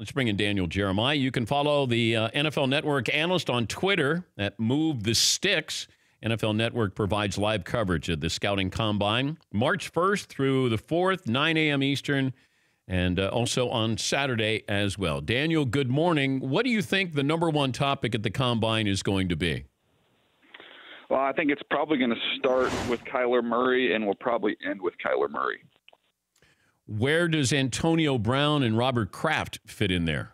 Let's bring in Daniel Jeremiah. You can follow the NFL Network analyst on Twitter at Move the Sticks. NFL Network provides live coverage of the Scouting Combine, March 1st through the 4th, 9 a.m. Eastern, and also on Saturday as well. Daniel, good morning. What do you think the number one topic at the Combine is going to be? Well, I think it's probably going to start with Kyler Murray and will probably end with Kyler Murray. Where does Antonio Brown and Robert Kraft fit in there?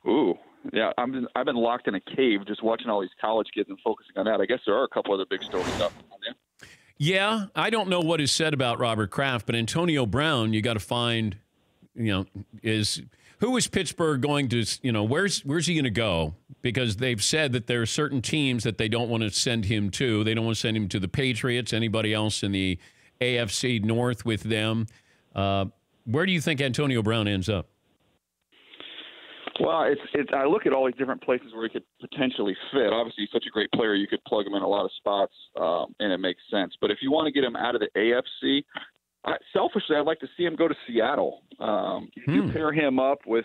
Ooh, yeah, I've been locked in a cave just watching all these college kids and focusing on that. I guess there are a couple other big stories up there. Yeah, I don't know what is said about Robert Kraft, but Antonio Brown, you got to find, who is Pittsburgh going to, where's he going to go? Because they've said that there are certain teams that they don't want to send him to. They don't want to send him to the Patriots, anybody else in the AFC North with them. Where do you think Antonio Brown ends up? Well, I look at all these different places where he could potentially fit. Obviously, he's such a great player, you could plug him in a lot of spots, and it makes sense. But if you want to get him out of the AFC, selfishly, I'd like to see him go to Seattle. You pair him up with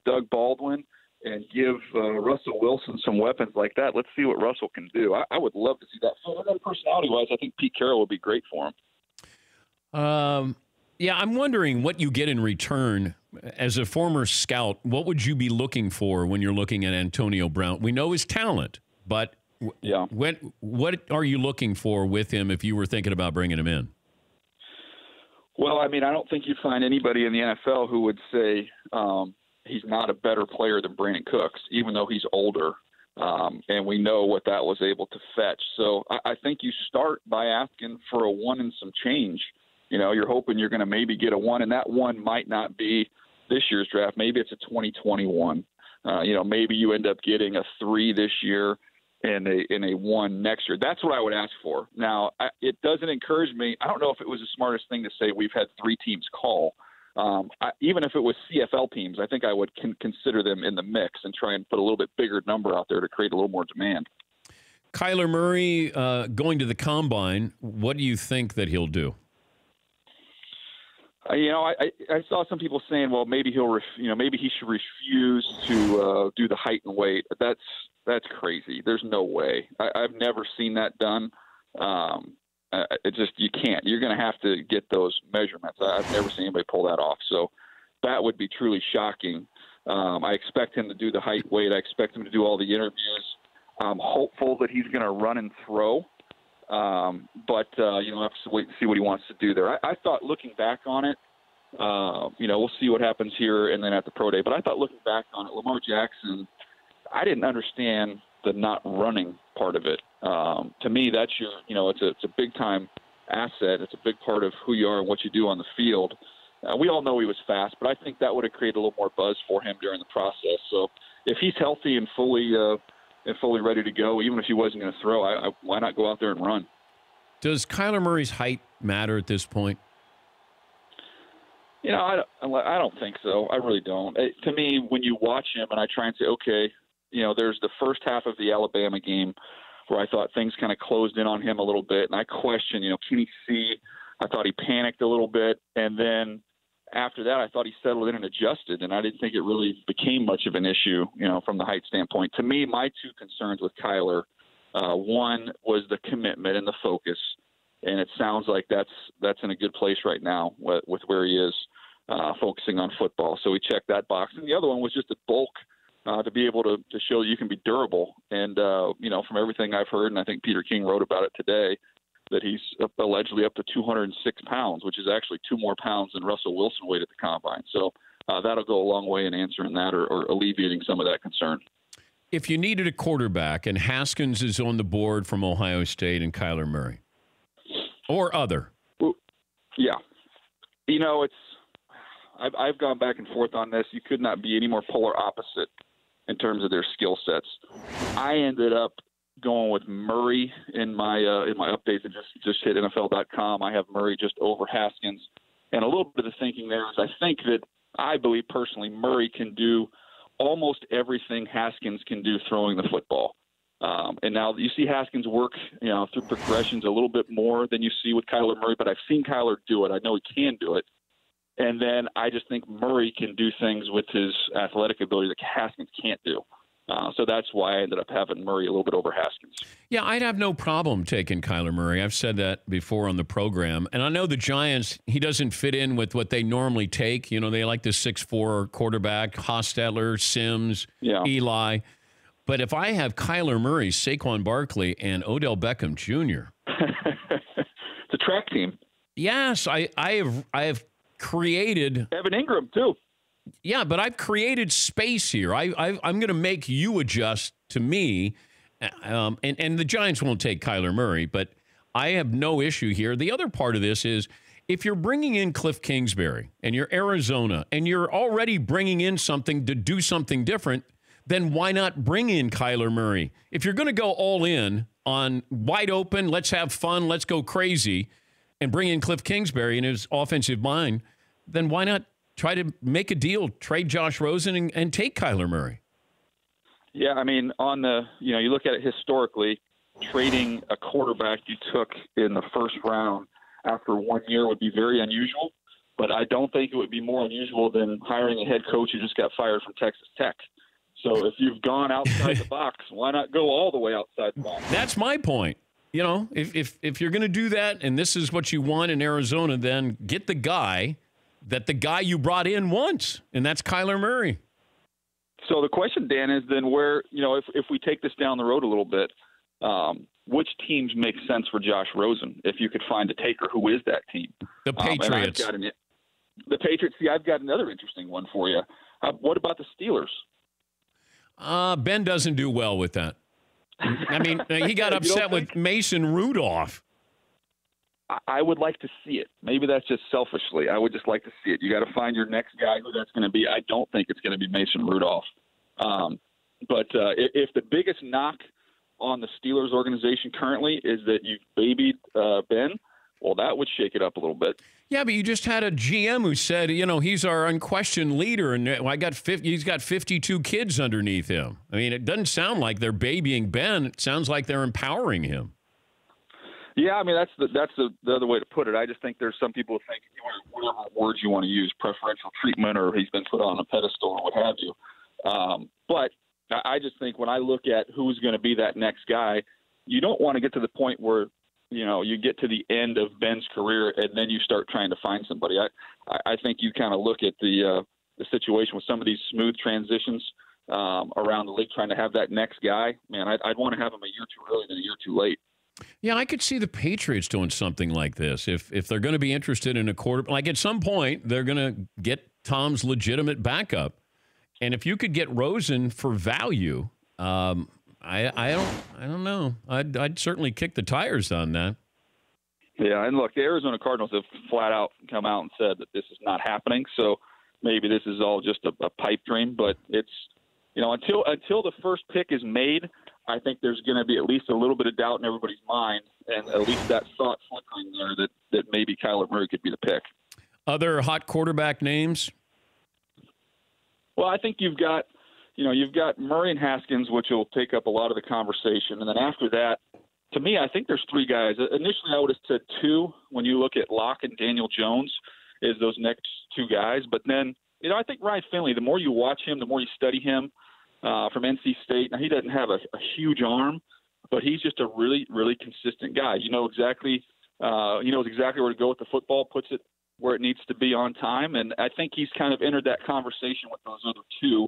Doug Baldwin and give Russell Wilson some weapons like that. Let's see what Russell can do. I would love to see that. So, personality-wise, I think Pete Carroll would be great for him. Yeah, I'm wondering what you get in return. As a former scout, what would you be looking for when you're looking at Antonio Brown? We know his talent, but what are you looking for with him if you were thinking about bringing him in? Well, I don't think you'd find anybody in the NFL who would say he's not a better player than Brandon Cooks, even though he's older. And we know what that was able to fetch. So I think you start by asking for a one and some change. You're hoping you're going to maybe get a one, and that one might not be this year's draft. Maybe it's a 2021. Maybe you end up getting a 3 this year and a 1 next year. That's what I would ask for. Now, it doesn't encourage me. I don't know if it was the smartest thing to say we've had 3 teams call. Even if it was CFL teams, I think I would consider them in the mix and try and put a little bit bigger number out there to create a little more demand. Kyler Murray going to the Combine, what do you think that he'll do? I saw some people saying, well, maybe maybe he should refuse to do the height and weight. That's crazy. There's no way. I've never seen that done. You can't. You're going to have to get those measurements. I've never seen anybody pull that off. So that would be truly shocking. I expect him to do the height, weight. I expect him to do all the interviews. I'm hopeful that he's going to run and throw. But I'll have to wait and see what he wants to do there. I thought looking back on it, we'll see what happens here and then at the pro day. But I thought looking back on it, Lamar Jackson, I didn't understand the not running part of it. To me, that's it's a big time asset. It's a big part of who you are and what you do on the field. We all know he was fast, but I think that would have created a little more buzz for him during the process. So if he's healthy and fully ready to go, even if he wasn't going to throw, why not go out there and run? Does Kyler Murray's height matter at this point? I don't think so. I really don't. To me, when you watch him and I try and say, okay, there's the first half of the Alabama game where I thought things kind of closed in on him a little bit, and I questioned, can he see? I thought he panicked a little bit, and then after that, I thought he settled in and adjusted, and I didn't think it really became much of an issue, from the height standpoint. To me, my 2 concerns with Kyler, one was the commitment and the focus, and it sounds like that's in a good place right now with where he is focusing on football. So we checked that box. And the other one was just the bulk to be able to show you can be durable. And, from everything I've heard, and I think Peter King wrote about it today, that he's allegedly up to 206 pounds, which is actually 2 more pounds than Russell Wilson weighed at the Combine. So that'll go a long way in answering that or alleviating some of that concern. If you needed a quarterback and Haskins is on the board from Ohio State and Kyler Murray or other. Yeah. I've gone back and forth on this. You could not be any more polar opposite in terms of their skill sets. I ended up going with Murray in my updates that just hit NFL.com. I have Murray just over Haskins. And a little bit of the thinking there is I believe personally Murray can do almost everything Haskins can do throwing the football. And now you see Haskins work, through progressions a little bit more than you see with Kyler Murray, but I've seen Kyler do it. I know he can do it. And then I just think Murray can do things with his athletic ability that Haskins can't do. So that's why I ended up having Murray a little bit over Haskins. Yeah, I'd have no problem taking Kyler Murray. I've said that before on the program. And I know the Giants, he doesn't fit in with what they normally take. You know, they like the 6'4" quarterback, Hostetler, Sims, Eli. But if I have Kyler Murray, Saquon Barkley, and Odell Beckham Jr. It's a track team. Yes, I have created Evan Ingram, too. Yeah, but I've created space here. I'm going to make you adjust to me, and the Giants won't take Kyler Murray, but I have no issue here. The other part of this is if you're bringing in Cliff Kingsbury and you're Arizona and you're already bringing in something to do something different, then why not bring in Kyler Murray? If you're going to go all in on wide open, let's have fun, let's go crazy, and bring in Cliff Kingsbury and his offensive mind, then why not try to make a deal, trade Josh Rosen, and take Kyler Murray? Yeah, I mean, you look at it historically, trading a quarterback you took in the first round after 1 year would be very unusual, but I don't think it would be more unusual than hiring a head coach who just got fired from Texas Tech. So if you've gone outside the box, why not go all the way outside the box? That's my point. You know, if you're going to do that and this is what you want in Arizona, then get the guy you brought in once, and that's Kyler Murray. So the question, Dan, is then where, if we take this down the road a little bit, which teams make sense for Josh Rosen? If you could find a taker, who is that team? The Patriots. The Patriots. See, I've got another interesting one for you. What about the Steelers? Ben doesn't do well with that. I mean, he got upset with Mason Rudolph. I would like to see it. Maybe that's just selfishly. I would just like to see it. You got to find your next guy who that's going to be. I don't think it's going to be Mason Rudolph. But if the biggest knock on the Steelers organization currently is that you've babied Ben, well, that would shake it up a little bit. Yeah, but you just had a GM who said, he's our unquestioned leader, and he's got 52 kids underneath him. I mean, it doesn't sound like they're babying Ben. It sounds like they're empowering him. Yeah, I mean, that's the other way to put it. I just think there's some people who think whatever words you want to use, preferential treatment, or he's been put on a pedestal or what have you. But I just think when I look at who's going to be that next guy, you don't want to get to the point where, you get to the end of Ben's career and then you start trying to find somebody. I think you kind of look at the situation with some of these smooth transitions around the league, trying to have that next guy. Man, I'd want to have him a year too early than a year too late. Yeah, I could see the Patriots doing something like this. If they're going to be interested in a quarterback, like at some point, they're going to get Tom's legitimate backup. And if you could get Rosen for value, I don't know. I'd certainly kick the tires on that. Yeah, and look, the Arizona Cardinals have flat out come out and said that this is not happening. So maybe this is all just a pipe dream. But it's, until the first pick is made, I think there's going to be at least a little bit of doubt in everybody's mind, and at least that thought flickering there that maybe Kyler Murray could be the pick. Other hot quarterback names? Well, I think you've got Murray and Haskins, which will take up a lot of the conversation. And then after that, to me, I think there's three guys. Initially, I would have said two when you look at Locke and Daniel Jones is those next two guys. But then, I think Ryan Finley, the more you watch him, the more you study him, from NC State. Now, he doesn't have a huge arm, but he's just a really, really consistent guy. He knows exactly where to go with the football, puts it where it needs to be on time. And I think he's kind of entered that conversation with those other two,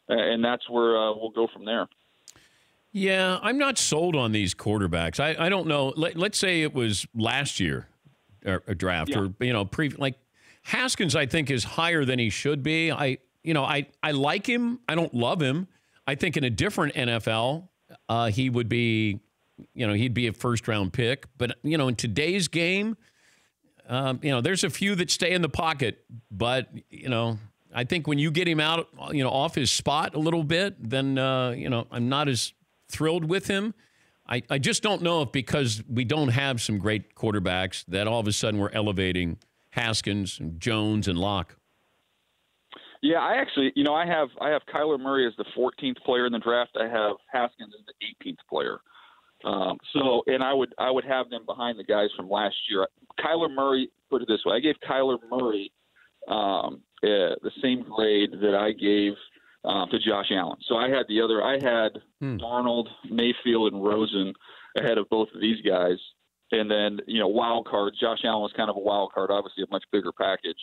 and that's where we'll go from there. Yeah, I'm not sold on these quarterbacks. I don't know. Let's say it was last year, a draft, or like Haskins. I think is higher than he should be. I like him. I don't love him. I think in a different NFL, he would be, he'd be a first round pick. But in today's game, there's a few that stay in the pocket. But I think when you get him out, off his spot a little bit, then I'm not as thrilled with him. I just don't know if because we don't have some great quarterbacks that all of a sudden we're elevating Haskins and Jones and Locke. Yeah, I actually, I have Kyler Murray as the 14th player in the draft. I have Haskins as the 18th player. And I would have them behind the guys from last year. Kyler Murray, put it this way, I gave Kyler Murray the same grade that I gave to Josh Allen. So I had Darnold, Mayfield, and Rosen ahead of both of these guys. And then, wild card, Josh Allen was kind of a wild card, obviously a much bigger package.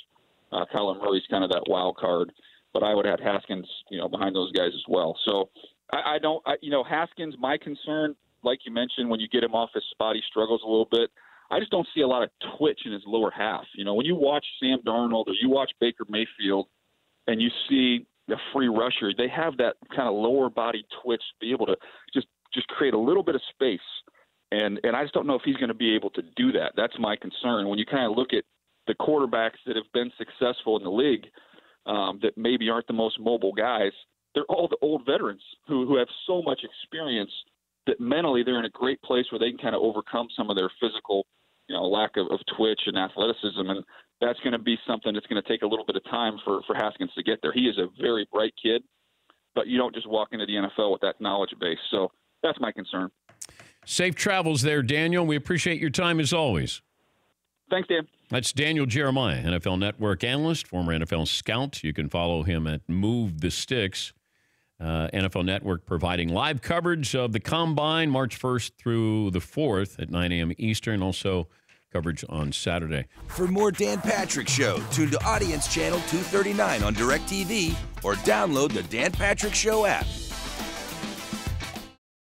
Kyler Murray's kind of that wild card. But I would have had Haskins, behind those guys as well. So Haskins, my concern, like you mentioned, when you get him off his spot, he struggles a little bit. I just don't see a lot of twitch in his lower half. When you watch Sam Darnold or you watch Baker Mayfield and you see the free rusher, they have that kind of lower body twitch to be able to just create a little bit of space. And I just don't know if he's going to be able to do that. That's my concern. When you kind of look at the quarterbacks that have been successful in the league that maybe aren't the most mobile guys, they're all the old veterans who have so much experience that mentally they're in a great place where they can kind of overcome some of their physical, lack of twitch and athleticism. And that's going to be something that's going to take a little bit of time for Haskins to get there. He is a very bright kid, but you don't just walk into the NFL with that knowledge base. So that's my concern. Safe travels there, Daniel. We appreciate your time as always. Thanks, Dan. That's Daniel Jeremiah, NFL Network analyst, former NFL scout. You can follow him at Move the Sticks. NFL Network providing live coverage of the Combine March 1st through the 4th at 9 a.m. Eastern. Also coverage on Saturday. For more Dan Patrick Show, tune to Audience Channel 239 on DirecTV or download the Dan Patrick Show app.